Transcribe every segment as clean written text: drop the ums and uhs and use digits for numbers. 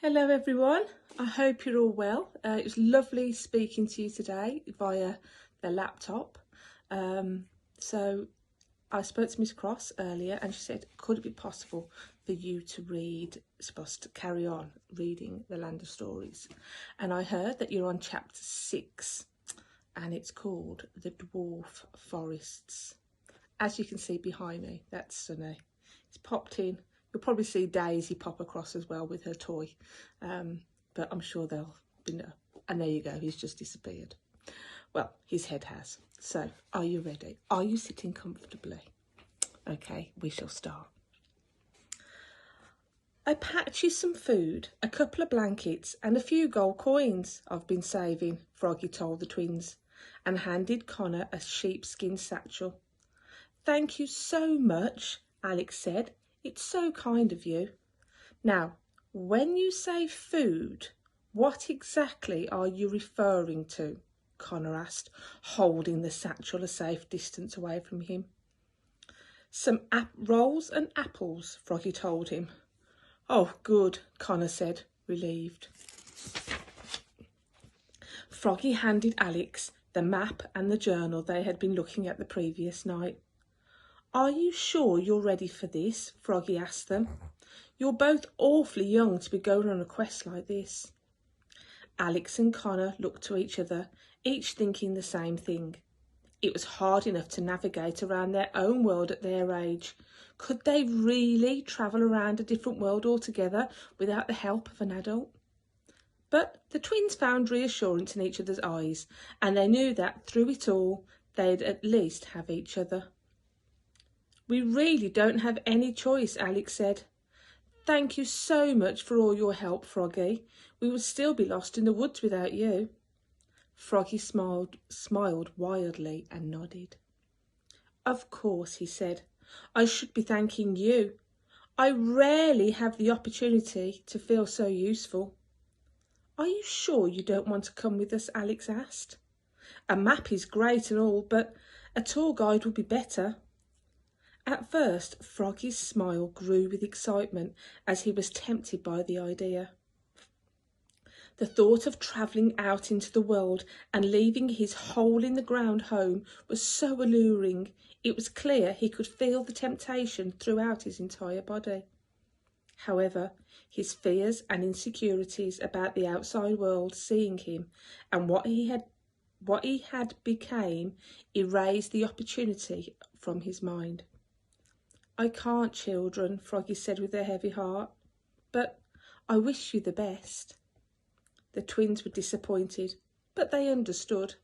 Hello everyone, I hope you're all well. It was lovely speaking to you today via the laptop. So I spoke to Miss Cross earlier and she said, could it be possible for you to read, supposed to carry on reading The Land of Stories? And I heard that you're on chapter 6 and it's called The Dwarf Forests. As you can see behind me, that's Sunny. It's popped in. You'll probably see Daisy pop across as well with her toy, but I'm sure they'll be no. And there you go, he's just disappeared. Well, his head has. So, are you ready? Are you sitting comfortably? Okay, we shall start. I packed you some food, a couple of blankets and a few gold coins I've been saving, Froggy told the twins, and handed Connor a sheepskin satchel. Thank you so much, Alex said. It's so kind of you. Now, when you say food, what exactly are you referring to? Connor asked, holding the satchel a safe distance away from him. Some rolls and apples, Froggy told him. Oh, good, Connor said, relieved. Froggy handed Alex the map and the journal they had been looking at the previous night. Are you sure you're ready for this? Froggy asked them. You're both awfully young to be going on a quest like this. Alex and Connor looked to each other, each thinking the same thing. It was hard enough to navigate around their own world at their age. Could they really travel around a different world altogether without the help of an adult? But the twins found reassurance in each other's eyes, and they knew that through it all, they'd at least have each other. We really don't have any choice, Alex said. Thank you so much for all your help, Froggy. We would still be lost in the woods without you. Froggy smiled wildly and nodded. Of course, he said. I should be thanking you. I rarely have the opportunity to feel so useful. Are you sure you don't want to come with us? Alex asked. A map is great and all, but a tour guide would be better. At first, Froggy's smile grew with excitement as he was tempted by the idea. The thought of travelling out into the world and leaving his hole-in-the-ground home was so alluring, it was clear he could feel the temptation throughout his entire body. However, his fears and insecurities about the outside world seeing him and what he had become erased the opportunity from his mind. I can't, children, Froggy said with a heavy heart, but I wish you the best. The twins were disappointed, but they understood.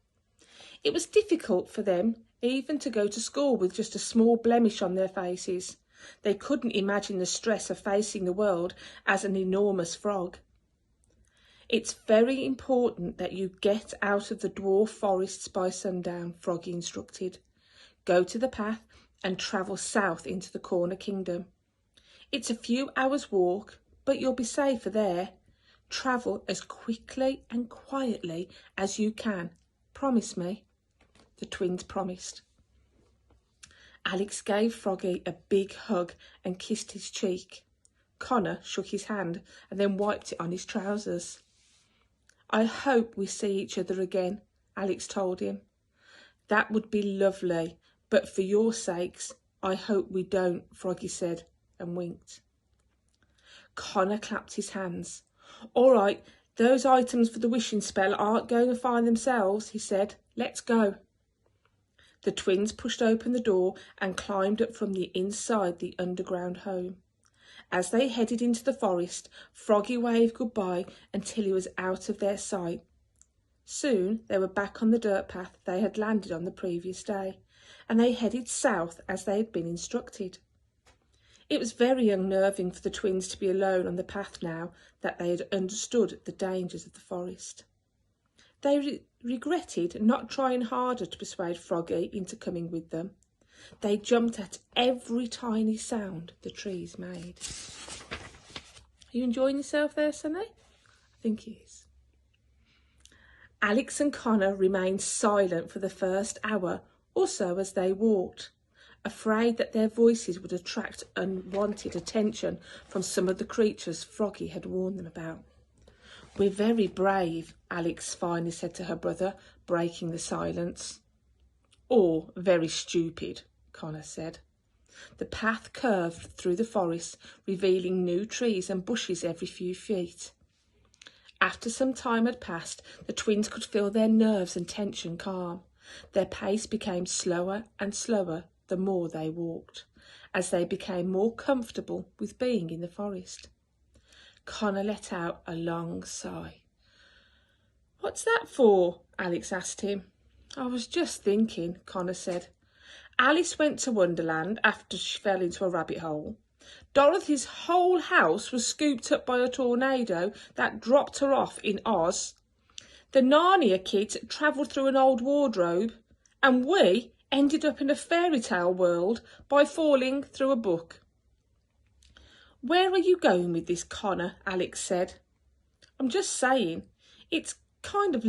It was difficult for them even to go to school with just a small blemish on their faces. They couldn't imagine the stress of facing the world as an enormous frog. It's very important that you get out of the dwarf forests by sundown, Froggy instructed. Go to the path and travel south into the Corner Kingdom. It's a few hours' walk, but you'll be safer there. Travel as quickly and quietly as you can. Promise me. The twins promised. Alex gave Froggy a big hug and kissed his cheek. Connor shook his hand and then wiped it on his trousers. I hope we see each other again, Alex told him. That would be lovely, but for your sakes, I hope we don't, Froggy said and winked. Connor clapped his hands. All right, those items for the wishing spell aren't going to find themselves, he said. Let's go. The twins pushed open the door and climbed up from the inside the underground home. As they headed into the forest, Froggy waved goodbye until he was out of their sight. Soon they were back on the dirt path they had landed on the previous day, and they headed south as they had been instructed. It was very unnerving for the twins to be alone on the path now that they had understood the dangers of the forest. They regretted not trying harder to persuade Froggy into coming with them. They jumped at every tiny sound the trees made. Are you enjoying yourself there, Sunny? I think he is. Alex and Connor remained silent for the first hour or so as they walked. afraid that their voices would attract unwanted attention from some of the creatures Froggy had warned them about. "We're very brave," Alex finally said to her brother, breaking the silence. "Or very stupid," Connor said. The path curved through the forest, revealing new trees and bushes every few feet. After some time had passed, the twins could feel their nerves and tension calm. Their pace became slower and slower the more they walked, as they became more comfortable with being in the forest. Connor let out a long sigh. "What's that for?" Alex asked him. "I was just thinking," Connor said. "Alice went to Wonderland after she fell into a rabbit hole. Dorothy's whole house was scooped up by a tornado that dropped her off in Oz. The Narnia kids travelled through an old wardrobe, and we ended up in a fairy tale world by falling through a book." "Where are you going with this, Connor?" Alex said. "I'm just saying, it's kind of